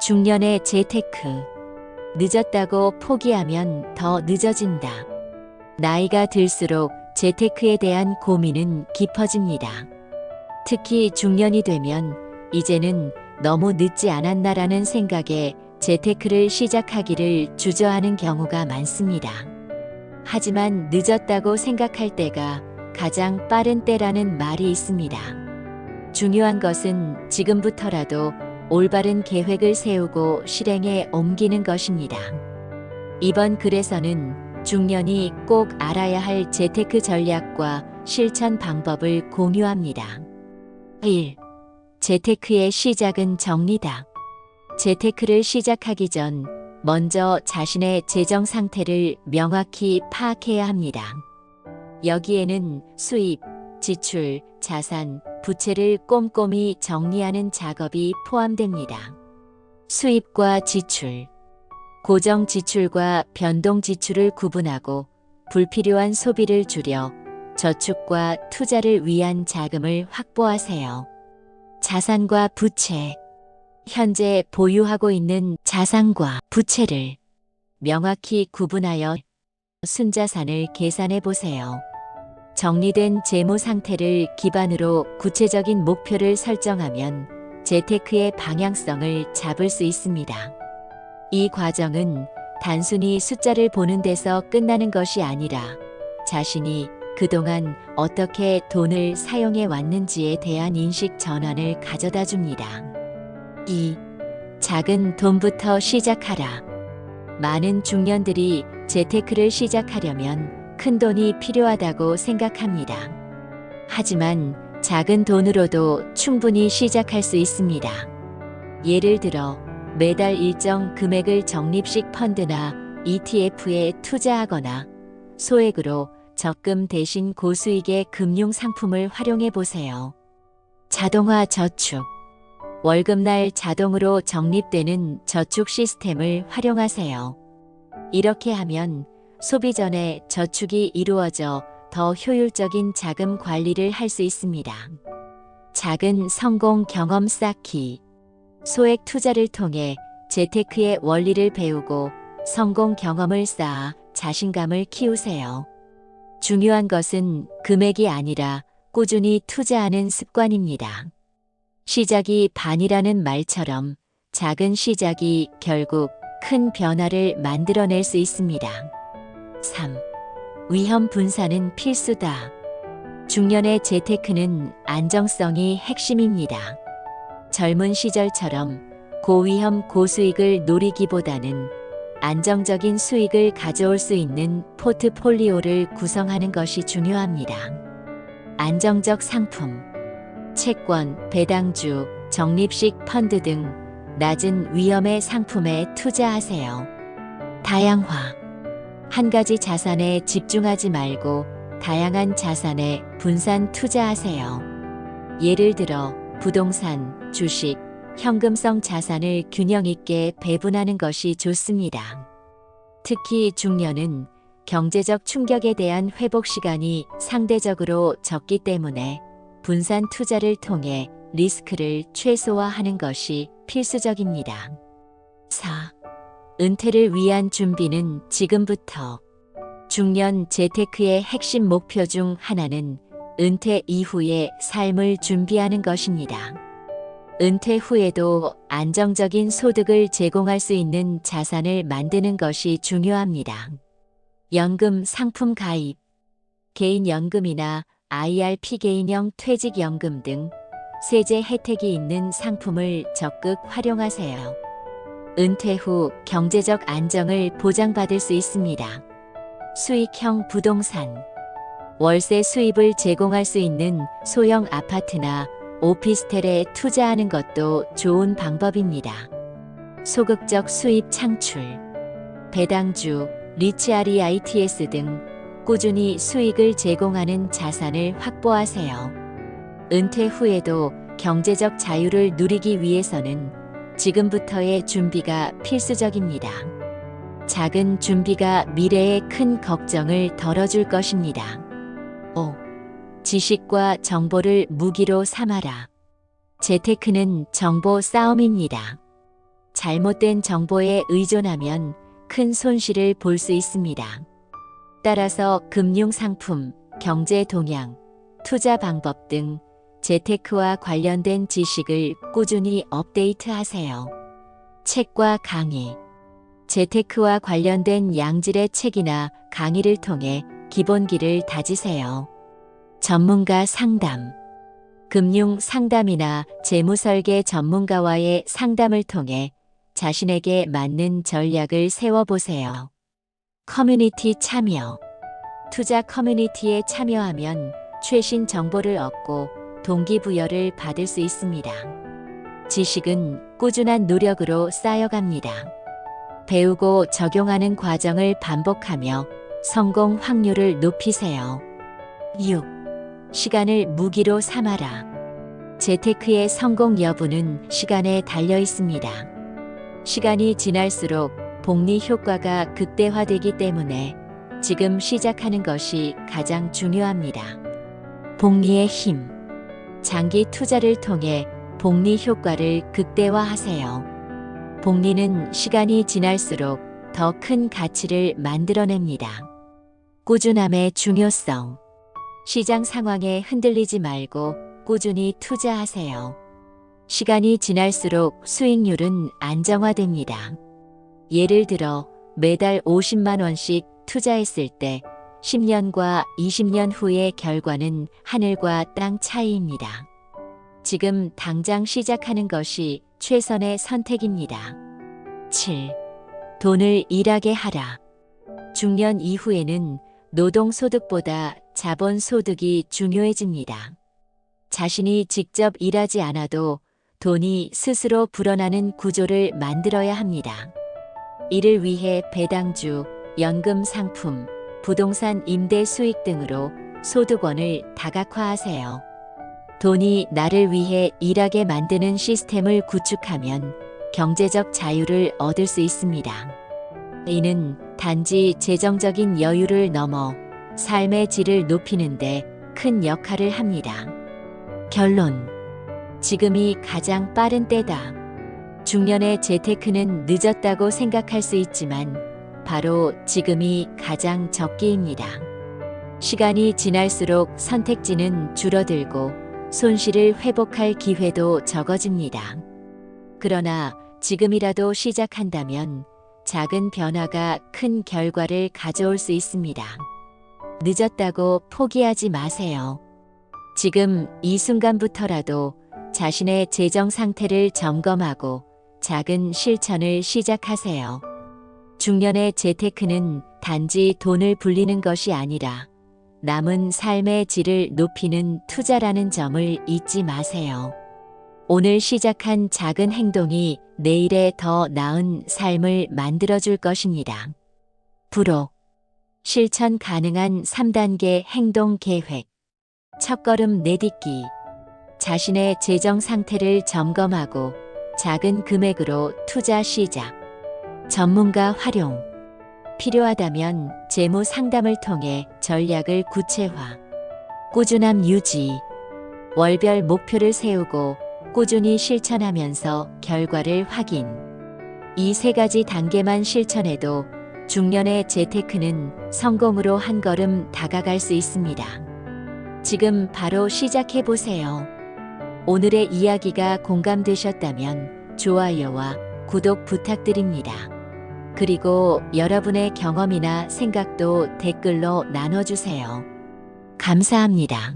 중년의 재테크. 늦었다고 포기하면 더 늦어진다. 나이가 들수록 재테크에 대한 고민은 깊어집니다. 특히 중년이 되면 이제는 너무 늦지 않았나라는 생각에 재테크를 시작하기를 주저하는 경우가 많습니다. 하지만 늦었다고 생각할 때가 가장 빠른 때라는 말이 있습니다. 중요한 것은 지금부터라도 올바른 계획을 세우고 실행에 옮기는 것입니다. 이번 글에서는 중년이 꼭 알아야 할 재테크 전략과 실천 방법을 공유합니다. 1. 재테크의 시작은 정리다. 재테크를 시작하기 전 먼저 자신의 재정 상태를 명확히 파악해야 합니다. 여기에는 수입, 지출, 자산, 부채를 꼼꼼히 정리하는 작업이 포함됩니다. 수입과 지출. 고정 지출과 변동 지출을 구분하고 불필요한 소비를 줄여 저축과 투자를 위한 자금을 확보하세요. 자산과 부채. 현재 보유하고 있는 자산과 부채를 명확히 구분하여 순자산을 계산해 보세요. 정리된 재무 상태를 기반으로 구체적인 목표를 설정하면 재테크의 방향성을 잡을 수 있습니다. 이 과정은 단순히 숫자를 보는 데서 끝나는 것이 아니라 자신이 그동안 어떻게 돈을 사용해 왔는지에 대한 인식 전환을 가져다 줍니다. 2. 작은 돈부터 시작하라. 많은 중년들이 재테크를 시작하려면 큰 돈이 필요하다고 생각합니다. 하지만 작은 돈으로도 충분히 시작할 수 있습니다. 예를 들어 매달 일정 금액을 적립식 펀드나 ETF에 투자하거나 소액으로 적금 대신 고수익의 금융 상품을 활용해 보세요. 자동화 저축. 월급날 자동으로 적립되는 저축 시스템을 활용하세요. 이렇게 하면 소비 전에 저축이 이루어져 더 효율적인 자금 관리를 할 수 있습니다. 작은 성공 경험 쌓기. 소액 투자를 통해 재테크의 원리를 배우고 성공 경험을 쌓아 자신감을 키우세요. 중요한 것은 금액이 아니라 꾸준히 투자하는 습관입니다. 시작이 반이라는 말처럼 작은 시작이 결국 큰 변화를 만들어낼 수 있습니다. 3. 위험 분산은 필수다. 중년의 재테크는 안정성이 핵심입니다. 젊은 시절처럼 고위험 고수익을 노리기보다는 안정적인 수익을 가져올 수 있는 포트폴리오를 구성하는 것이 중요합니다. 안정적 상품, 채권, 배당주, 적립식 펀드 등 낮은 위험의 상품에 투자하세요. 다양화. 한 가지 자산에 집중하지 말고 다양한 자산에 분산 투자하세요. 예를 들어 부동산, 주식, 현금성 자산을 균형 있게 배분하는 것이 좋습니다. 특히 중년은 경제적 충격에 대한 회복 시간이 상대적으로 적기 때문에 분산 투자를 통해 리스크를 최소화하는 것이 필수적입니다. 4. 은퇴를 위한 준비는 지금부터. 중년 재테크의 핵심 목표 중 하나는 은퇴 이후의 삶을 준비하는 것입니다. 은퇴 후에도 안정적인 소득을 제공할 수 있는 자산을 만드는 것이 중요합니다. 연금 상품 가입, 개인연금이나 IRP 개인형 퇴직연금 등 세제 혜택이 있는 상품을 적극 활용하세요. 은퇴 후 경제적 안정을 보장받을 수 있습니다. 수익형 부동산. 월세 수입을 제공할 수 있는 소형 아파트나 오피스텔에 투자하는 것도 좋은 방법입니다. 소극적 수입 창출. 배당주, 리츠REITs 등 꾸준히 수익을 제공하는 자산을 확보하세요. 은퇴 후에도 경제적 자유를 누리기 위해서는 지금부터의 준비가 필수적입니다. 작은 준비가 미래의 큰 걱정을 덜어줄 것입니다. 5. 지식과 정보를 무기로 삼아라. 재테크는 정보 싸움입니다. 잘못된 정보에 의존하면 큰 손실을 볼 수 있습니다. 따라서 금융상품, 경제 동향, 투자 방법 등 재테크와 관련된 지식을 꾸준히 업데이트하세요. 책과 강의. 재테크와 관련된 양질의 책이나 강의를 통해 기본기를 다지세요. 전문가 상담. 금융 상담이나 재무설계 전문가와의 상담을 통해 자신에게 맞는 전략을 세워보세요. 커뮤니티 참여. 투자 커뮤니티에 참여하면 최신 정보를 얻고 동기부여를 받을 수 있습니다. 지식은 꾸준한 노력으로 쌓여갑니다. 배우고 적용하는 과정을 반복하며 성공 확률을 높이세요. 6. 시간을 무기로 삼아라. 재테크의 성공 여부는 시간에 달려 있습니다. 시간이 지날수록 복리 효과가 극대화되기 때문에 지금 시작하는 것이 가장 중요합니다. 복리의 힘. 장기 투자를 통해 복리 효과를 극대화하세요. 복리는 시간이 지날수록 더 큰 가치를 만들어냅니다. 꾸준함의 중요성. 시장 상황에 흔들리지 말고 꾸준히 투자하세요. 시간이 지날수록 수익률은 안정화됩니다. 예를 들어 매달 50만 원씩 투자했을 때 10년과 20년 후의 결과는 하늘과 땅 차이입니다. 지금 당장 시작하는 것이 최선의 선택입니다. 7. 돈을 일하게 하라. 중년 이후에는 노동소득보다 자본소득이 중요해집니다. 자신이 직접 일하지 않아도 돈이 스스로 불어나는 구조를 만들어야 합니다. 이를 위해 배당주, 연금 상품, 부동산 임대 수익 등으로 소득원을 다각화하세요. 돈이 나를 위해 일하게 만드는 시스템을 구축하면 경제적 자유를 얻을 수 있습니다. 이는 단지 재정적인 여유를 넘어 삶의 질을 높이는데 큰 역할을 합니다. 결론. 지금이 가장 빠른 때다. 중년의 재테크는 늦었다고 생각할 수 있지만 바로 지금이 가장 적기입니다. 시간이 지날수록 선택지는 줄어들고 손실을 회복할 기회도 적어집니다. 그러나 지금이라도 시작한다면 작은 변화가 큰 결과를 가져올 수 있습니다. 늦었다고 포기하지 마세요. 지금 이 순간부터라도 자신의 재정 상태를 점검하고 작은 실천을 시작하세요. 중년의 재테크는 단지 돈을 불리는 것이 아니라 남은 삶의 질을 높이는 투자라는 점을 잊지 마세요. 오늘 시작한 작은 행동이 내일의 더 나은 삶을 만들어줄 것입니다. 부록. 실천 가능한 3단계 행동 계획. 첫걸음 내딛기. 자신의 재정 상태를 점검하고 작은 금액으로 투자 시작. 전문가 활용. 필요하다면 재무 상담을 통해 전략을 구체화. 꾸준함 유지. 월별 목표를 세우고 꾸준히 실천하면서 결과를 확인. 이 세 가지 단계만 실천해도 중년의 재테크는 성공으로 한 걸음 다가갈 수 있습니다. 지금 바로 시작해 보세요. 오늘의 이야기가 공감되셨다면 좋아요와 구독 부탁드립니다. 그리고 여러분의 경험이나 생각도 댓글로 나눠주세요. 감사합니다.